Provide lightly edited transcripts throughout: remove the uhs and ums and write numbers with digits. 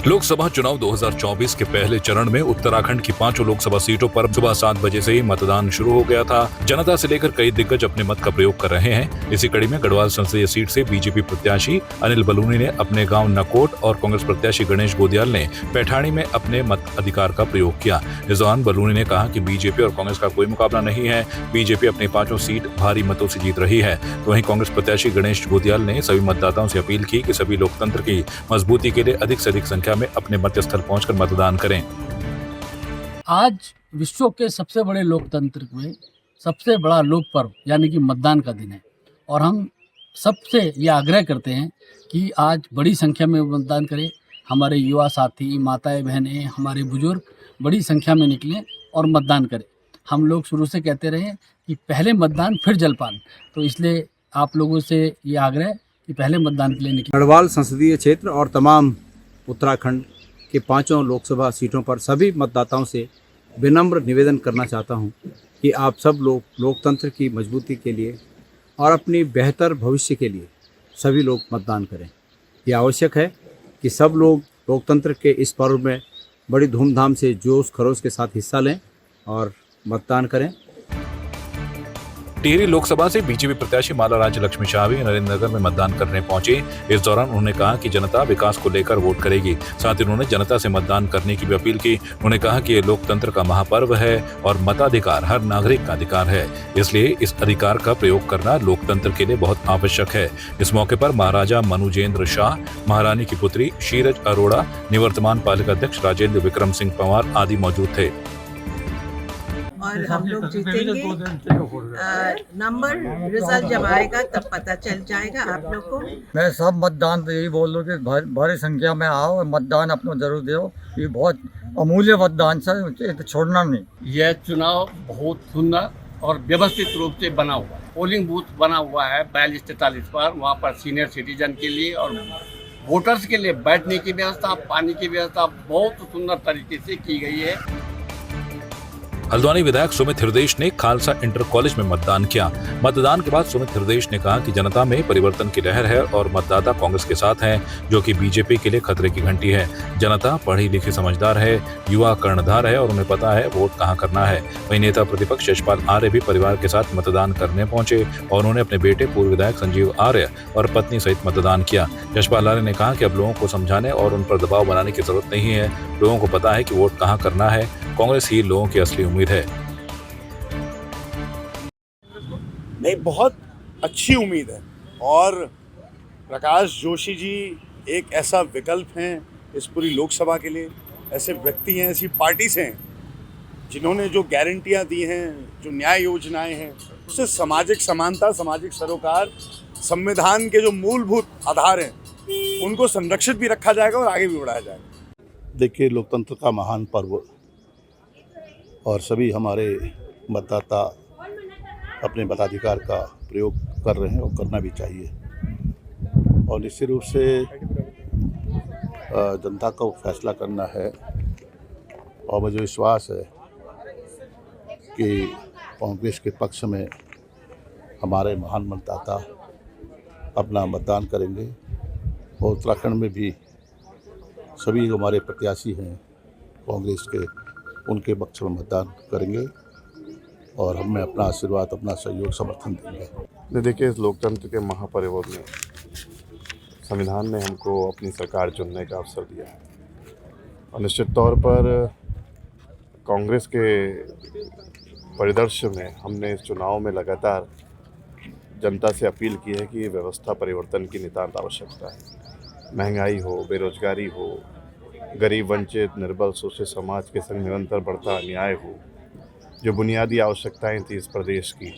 लोकसभा चुनाव 2024 के पहले चरण में उत्तराखंड की 5 लोकसभा सीटों पर सुबह 7 बजे से ही मतदान शुरू हो गया था। जनता से लेकर कई दिग्गज अपने मत का प्रयोग कर रहे हैं। इसी कड़ी में गढ़वाल संसदीय सीट से बीजेपी प्रत्याशी अनिल बलूनी ने अपने गांव नकोट और कांग्रेस प्रत्याशी गणेश गोदियाल ने पैठाणी में अपने मत अधिकार का प्रयोग किया। इस दौरान बलूनी ने कहा कि बीजेपी और कांग्रेस का कोई मुकाबला नहीं है, बीजेपी अपनी 5 सीट भारी मतों से जीत रही है। तो वहीं कांग्रेस प्रत्याशी गणेश गोदियाल ने सभी मतदाताओं से अपील की कि सभी लोकतंत्र की मजबूती के लिए अधिक से अधिक संख्या में अपने मतस्थल पहुंचकर मतदान करें। आज विश्व के सबसे बड़े लोकतंत्र में सबसे बड़ा लोक पर्व यानी कि मतदान का दिन है और हम सबसे ये आग्रह करते हैं कि आज बड़ी संख्या में मतदान करें। हमारे युवा साथी, माताएं, बहनें, हमारे बुजुर्ग बड़ी संख्या में निकलें और मतदान करें। हम लोग शुरू से कहते रहे कि पहले मतदान फिर जलपान, तो इसलिए आप लोगों से ये आग्रह कि पहले मतदान के लिए निकलें। गढ़वाल संसदीय क्षेत्र और तमाम उत्तराखंड के 5 लोकसभा सीटों पर सभी मतदाताओं से विनम्र निवेदन करना चाहता हूं कि आप सब लोग लोकतंत्र की मजबूती के लिए और अपनी बेहतर भविष्य के लिए सभी लोग मतदान करें। ये आवश्यक है कि सब लोग लोकतंत्र के इस पर्व में बड़ी धूमधाम से जोश खरोश के साथ हिस्सा लें और मतदान करें। टिहरी लोकसभा से बीजेपी प्रत्याशी माला राज्य लक्ष्मी शाह भी नरेंद्रनगर में मतदान करने पहुंचे। इस दौरान उन्होंने कहा कि जनता विकास को लेकर वोट करेगी। साथ ही उन्होंने जनता से मतदान करने की भी अपील की। उन्होंने कहा कि ये लोकतंत्र का महापर्व है और मताधिकार हर नागरिक का अधिकार है, इसलिए इस अधिकार का प्रयोग करना लोकतंत्र के लिए बहुत आवश्यक है। इस मौके पर महाराजा मनुजेंद्र शाह, महारानी की पुत्री शीरज अरोड़ा, निवर्तमान पालिका अध्यक्ष राजेंद्र विक्रम सिंह पंवार आदि मौजूद थे। और हम लोग जीतेंगे। नंबर रिजल्ट जब आएगा तब पता चल जाएगा आप लोग को। मैं सब मतदान तो यही बोल रहा हूँ कि भारी संख्या में आओ और मतदान अपना जरूर दो। ये बहुत अमूल्य मतदान से तो छोड़ना नहीं। यह चुनाव बहुत सुंदर और व्यवस्थित रूप से बना हुआ है। पोलिंग बूथ बना हुआ है 42-43 पर। वहाँ पर सीनियर सिटीजन के लिए और वोटर्स के लिए बैठने की व्यवस्था, पानी की व्यवस्था बहुत सुंदर तरीके से की गई है। हल्द्वानी विधायक सुमित हृदयेश ने खालसा इंटर कॉलेज में मतदान किया। मतदान के बाद सुमित हृदयेश ने कहा कि जनता में परिवर्तन की लहर है और मतदाता कांग्रेस के साथ हैं, जो कि बीजेपी के लिए खतरे की घंटी है। जनता पढ़ी लिखी समझदार है, युवा कर्णधार है और उन्हें पता है वोट कहां करना है। वहीं नेता प्रतिपक्ष यशपाल आर्य भी परिवार के साथ मतदान करने पहुंचे और उन्होंने अपने बेटे पूर्व विधायक संजीव आर्य और पत्नी सहित मतदान किया। यशपाल आर्य ने कहा कि अब लोगों को समझाने और उन पर दबाव बनाने की जरूरत नहीं है। लोगों को पता है कि वोट कहां करना है। कांग्रेस ही लोगों की असली उम्मीद है। नहीं, बहुत अच्छी उम्मीद है और प्रकाश जोशी जी एक ऐसा विकल्प हैं इस पूरी लोकसभा के लिए। ऐसे व्यक्ति हैं, ऐसी पार्टी से हैं जिन्होंने जो गारंटियां दी हैं, जो न्याय योजनाएं हैं, उससे सामाजिक समानता, सामाजिक सरोकार, संविधान के जो मूलभूत आधार हैं उनको संरक्षित भी रखा जाएगा और आगे भी बढ़ाया जाएगा। देखिए, लोकतंत्र का महान पर्व और सभी हमारे मतदाता अपने मताधिकार का प्रयोग कर रहे हैं और करना भी चाहिए और निश्चित रूप से जनता को फैसला करना है। और मुझे विश्वास है कि कांग्रेस के पक्ष में हमारे महान मतदाता अपना मतदान करेंगे और उत्तराखंड में भी सभी हमारे प्रत्याशी हैं कांग्रेस के, उनके पक्ष में मतदान करेंगे और हमें अपना आशीर्वाद, अपना सहयोग, समर्थन देंगे। देखिए, इस लोकतंत्र के महापर्व में संविधान ने हमको अपनी सरकार चुनने का अवसर दिया है और निश्चित तौर पर कांग्रेस के परिदृश्य में हमने इस चुनाव में लगातार जनता से अपील की है कि व्यवस्था परिवर्तन की नितांत आवश्यकता है। महंगाई हो, बेरोजगारी हो, गरीब, वंचित, निर्बल, शोषित समाज के संग निरंतर बढ़ता अन्याय हो, जो बुनियादी आवश्यकताएं थी इस प्रदेश की,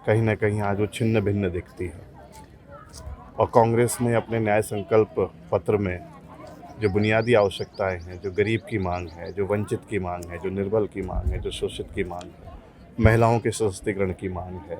कहीं ना कहीं आज वो छिन्न भिन्न दिखती है। और कांग्रेस ने अपने न्याय संकल्प पत्र में जो बुनियादी आवश्यकताएं हैं, जो गरीब की मांग है, जो वंचित की मांग है, जो निर्बल की मांग है, जो शोषित की मांग है, महिलाओं के सशक्तिकरण की मांग है,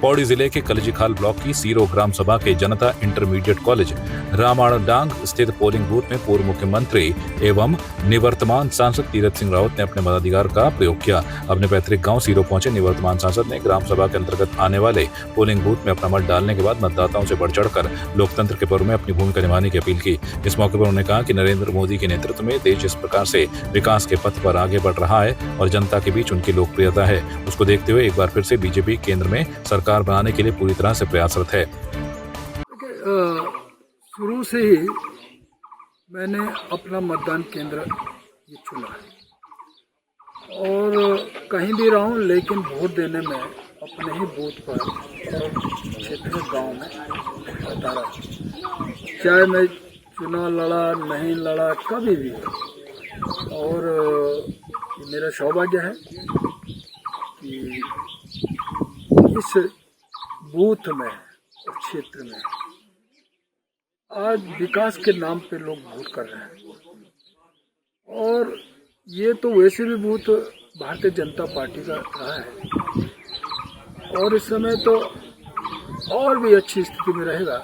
पौड़ी जिले के कलजीखाल ब्लॉक की सीरो ग्राम सभा के जनता इंटरमीडिएट कॉलेज रामाडांग स्थित पोलिंग बूथ में पूर्व मुख्यमंत्री एवं निवर्तमान सांसद तीरथ सिंह रावत ने अपने मताधिकार का प्रयोग किया। अपने पैतृक गांव सीरो पहुंचे निवर्तमान सांसद ने ग्राम सभा के अंतर्गत आने वाले पोलिंग बूथ में अपना मत डालने के बाद मतदाताओं से बढ़ चढ़कर लोकतंत्र के पर्व में अपनी भूमिका निभाने की अपील की। इस मौके पर उन्होंने कहा कि नरेंद्र मोदी के नेतृत्व में देश जिस प्रकार से विकास के पथ पर आगे बढ़ रहा है और जनता के बीच उनकी लोकप्रियता है, उसको देखते हुए एक बार फिर से बीजेपी केंद्र में सरकार बनाने के लिए पूरी तरह से प्रयासरत है। शुरू से ही मैंने अपना मतदान केंद्र ये चुना है और कहीं भी रहा हूँ, लेकिन वोट देने में अपने ही बूथ पर और क्षेत्र गांव में रहता रहा। चाहे मैं चुनाव लड़ा नहीं लड़ा कभी भी, और मेरा सौभाग्य है कि इस बूथ में और क्षेत्र में आज विकास के नाम पे लोग वोट कर रहे हैं। और ये तो वैसे भी बूथ भारतीय जनता पार्टी का रहा है और इस समय तो और भी अच्छी स्थिति में रहेगा,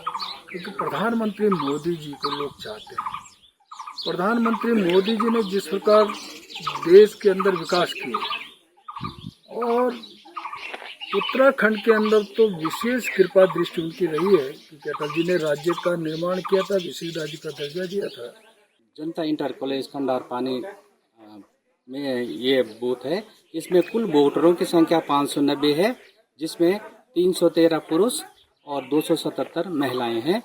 क्योंकि प्रधानमंत्री मोदी जी को लोग चाहते हैं। प्रधानमंत्री मोदी जी ने जिस प्रकार देश के अंदर विकास किए और उत्तराखंड के अंदर तो विशेष कृपा दृष्टि उनकी रही है कि अटल जी ने राज्य का निर्माण किया था, विशेष राज्य का दर्जा दिया था। जनता इंटर कॉलेज खंडार पानी में ये बूथ है। इसमें कुल वोटरों की संख्या 590 है, जिसमें 313 पुरुष और 277 महिलाएं हैं।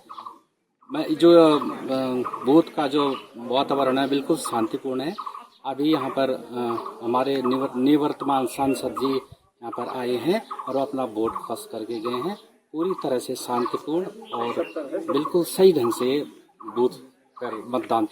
जो बूथ का जो वातावरण है बिल्कुल शांतिपूर्ण है। अभी यहाँ पर हमारे निवर्तमान सांसद जी यहाँ पर आए हैं और अपना वोट खस करके गए हैं। पूरी तरह से शांतिपूर्ण और बिल्कुल सही ढंग से बूथ पर मतदान।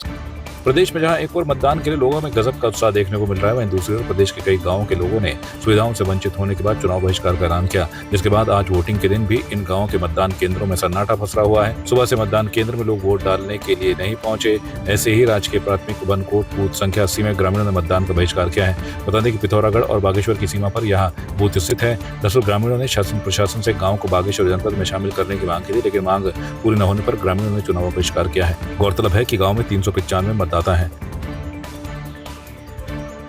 प्रदेश में जहां एक और मतदान के लिए लोगों में गजब का उत्साह देखने को मिल रहा है, वहीं दूसरी ओर प्रदेश के कई गांवों के लोगों ने सुविधाओं से वंचित होने के बाद चुनाव बहिष्कार का ऐलान किया, जिसके बाद आज वोटिंग के दिन भी इन गांवों के मतदान केंद्रों में सन्नाटा पसरा हुआ है। सुबह से मतदान केंद्र में लोग वोट डालने के लिए नहीं पहुंचे। ऐसे ही राजकीय प्राथमिक बनकोट बूथ संख्या 80 में ग्रामीणों ने मतदान का बहिष्कार किया है। बता दें कि पिथौरागढ़ और बागेश्वर की सीमा पर यह बूथ स्थित है। दरअसल ग्रामीणों ने शासन प्रशासन से गाँव को बागेश्वर जनपद में शामिल करने की मांग की थी, लेकिन मांग पूरी न होने पर ग्रामीणों ने चुनाव बहिष्कार किया है। गौरतलब है कि गाँव में 395 मतदाता है।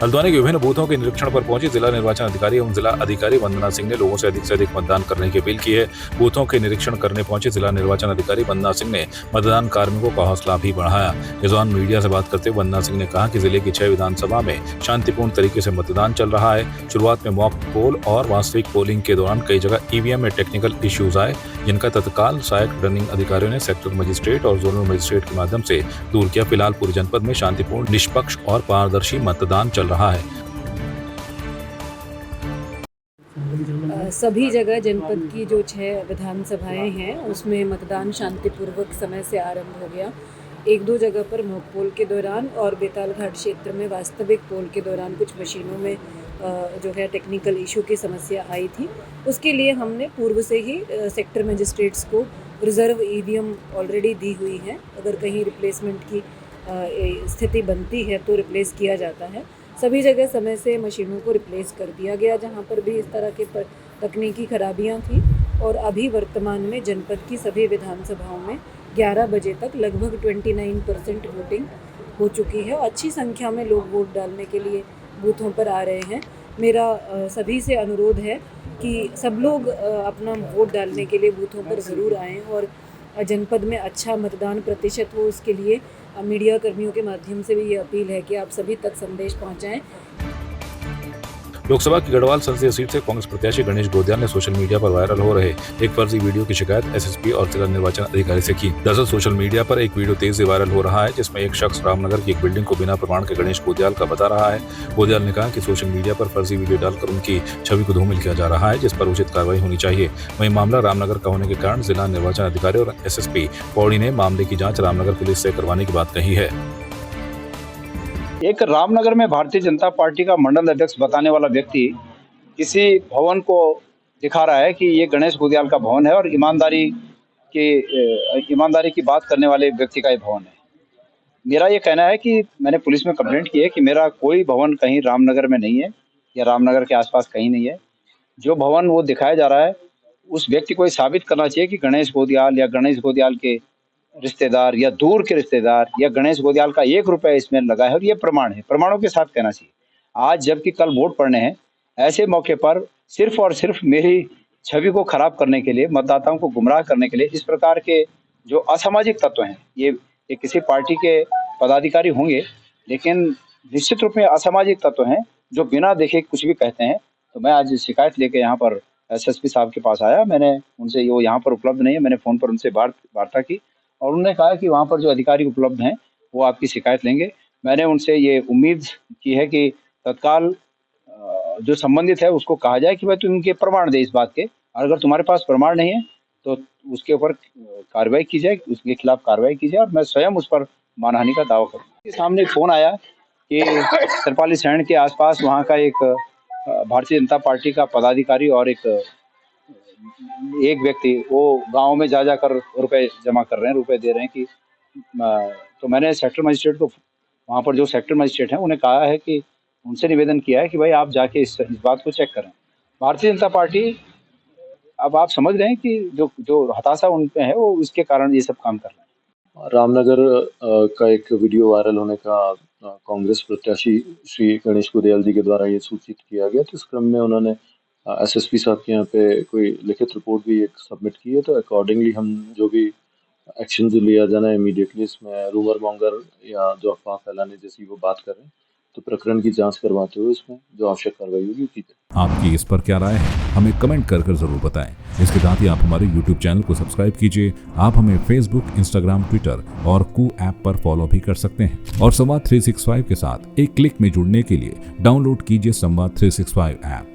हल्द्वानी के विभिन्न बूथों के निरीक्षण पर पहुंची जिला निर्वाचन अधिकारी एवं जिला अधिकारी वंदना सिंह ने लोगों से अधिक मतदान करने की अपील की है। बूथों के निरीक्षण करने पहुंचे जिला निर्वाचन अधिकारी वंदना सिंह ने मतदान कार्मिकों का हौसला भी बढ़ाया। इस दौरान मीडिया से बात करते हुए वंदना सिंह ने कहा कि जिले की 6 विधानसभा में शांतिपूर्ण तरीके से मतदान चल रहा है। शुरुआत में मॉक पोल और वास्तविक पोलिंग के दौरान कई जगह ईवीएम में टेक्निकल इश्यूज आए, जिनका तत्काल सहायक रिटर्निंग अधिकारियों ने सेक्टर मजिस्ट्रेट और जोनल मजिस्ट्रेट के माध्यम से दूर किया। फिलहाल पूरे जनपद में शांतिपूर्ण, निष्पक्ष और पारदर्शी मतदान चल रहा है। सभी जगह जनपद की जो 6 विधानसभाएं हैं उसमें मतदान शांतिपूर्वक समय से आरंभ हो गया। 1-2 जगह पर मॉक पोल के दौरान और बेताल घाट क्षेत्र में वास्तविक पोल के दौरान कुछ मशीनों में जो है टेक्निकल इशू की समस्या आई थी। उसके लिए हमने पूर्व से ही सेक्टर मजिस्ट्रेट्स को रिजर्व ईवीएम ऑलरेडी दी हुई है। अगर कहीं रिप्लेसमेंट की स्थिति बनती है तो रिप्लेस किया जाता है। सभी जगह समय से मशीनों को रिप्लेस कर दिया गया जहां पर भी इस तरह के तकनीकी खराबियां थी। और अभी वर्तमान में जनपद की सभी विधानसभाओं में 11 बजे तक लगभग 29% वोटिंग हो चुकी है। अच्छी संख्या में लोग वोट डालने के लिए बूथों पर आ रहे हैं। मेरा सभी से अनुरोध है कि सब लोग अपना वोट डालने के लिए बूथों पर ज़रूर आएँ और जनपद में अच्छा मतदान प्रतिशत हो, उसके लिए मीडिया कर्मियों के माध्यम से भी ये अपील है कि आप सभी तक संदेश पहुंचाएं। लोकसभा की गढ़वाल संसदीय सीट से कांग्रेस प्रत्याशी गणेश गोदियाल ने सोशल मीडिया पर वायरल हो रहे एक फर्जी वीडियो की शिकायत एसएसपी और जिला निर्वाचन अधिकारी से की। दरअसल सोशल मीडिया पर एक वीडियो तेजी से वायरल हो रहा है, जिसमें एक शख्स रामनगर की एक बिल्डिंग को बिना प्रमाण के गणेश गोदियाल का बता रहा है। गोदियाल ने कहा कि सोशल मीडिया पर फर्जी वीडियो डालकर उनकी छवि को धूमिल किया जा रहा है, जिस पर उचित कार्रवाई होनी चाहिए। वहीं मामला रामनगर का होने के कारण जिला निर्वाचन अधिकारी और एसएसपी पौड़ी ने मामले की जाँच रामनगर पुलिस से करवाने की बात कही है। एक रामनगर में भारतीय जनता पार्टी का मंडल अध्यक्ष बताने वाला व्यक्ति किसी भवन को दिखा रहा है कि ये गणेश गोदियाल का भवन है और ईमानदारी की बात करने वाले व्यक्ति का ये भवन है। मेरा ये कहना है कि मैंने पुलिस में कंप्लेंट की है कि मेरा कोई भवन कहीं रामनगर में नहीं है या रामनगर के आसपास कहीं नहीं है। जो भवन वो दिखाया जा रहा है उस व्यक्ति को ये साबित करना चाहिए कि गणेश गोदियाल या गणेश गोदियाल के रिश्तेदार या दूर के रिश्तेदार या गणेश गोदियाल का 1 रुपया इसमें लगा है, और ये प्रमाण है, प्रमाणों के साथ कहना चाहिए। आज जबकि कल वोट पड़ने हैं, ऐसे मौके पर सिर्फ और सिर्फ मेरी छवि को खराब करने के लिए, मतदाताओं को गुमराह करने के लिए इस प्रकार के जो असामाजिक तत्व हैं, ये किसी पार्टी के पदाधिकारी होंगे, लेकिन निश्चित रूप में असामाजिक तत्व हैं जो बिना देखे कुछ भी कहते हैं। तो मैं आज शिकायत लेके यहाँ पर एसएसपी साहब के पास आया। मैंने उनसे, वो यहाँ पर उपलब्ध नहीं है, मैंने फ़ोन पर उनसे वार्ता की और उन्होंने कहा कि वहाँ पर जो अधिकारी उपलब्ध हैं वो आपकी शिकायत लेंगे। मैंने उनसे ये उम्मीद की है कि तत्काल जो संबंधित है उसको कहा जाए कि भाई तुम इनके प्रमाण दे इस बात के, और अगर तुम्हारे पास प्रमाण नहीं है तो उसके ऊपर कार्रवाई की जाए, उसके खिलाफ कार्रवाई की जाए, और मैं स्वयं उस पर मानहानि का दावा करूँ। सामने फ़ोन आया कि तिरपाली सैंड के आसपास वहाँ का एक भारतीय जनता पार्टी का पदाधिकारी और एक व्यक्ति वो गांव में जा कर रुपए जमा कर रहे हैं, रुपए दे रहे हैं कि तो मैंने सेक्टर मजिस्ट्रेट को, वहाँ पर जो सेक्टर मजिस्ट्रेट हैं, उन्हें कहा है कि उनसे निवेदन किया है कि भाई आप जाके इस बात को चेक करें। भारतीय जनता पार्टी, अब आप समझ रहे हैं कि जो हताशा उन पे है वो उसके कारण ये सब काम कर रहे हैं। रामनगर का एक वीडियो वायरल होने का कांग्रेस प्रत्याशी श्री गणेश गोदियाल जी के द्वारा ये सूचित किया गया, तो इस क्रम में उन्होंने एसएसपी साहब के यहाँ पे कोई लिखित रिपोर्ट भी एक सबमिट की है। तो अकॉर्डिंगली हम जो भी एक्शन जो लिया जाना है इमीडिएटली, इसमें रूमर मॉन्गर या जो अफवाह फैलाने जैसी वो बात कर रहे हैं, तो प्रकरण की जांच करवाते हुए इसमें जो आवश्यक कार्रवाई होगी की जाए। आपकी इस पर क्या राय है, हमें कमेंट कर जरूर बताएं। इसके साथ ही आप हमारे YouTube चैनल को सब्सक्राइब कीजिए। आप हमें Facebook, Instagram, Twitter और कू ऐप पर फॉलो भी कर सकते हैं। और संवाद 365 के साथ एक क्लिक में जुड़ने के लिए डाउनलोड कीजिए संवाद 365 ऐप।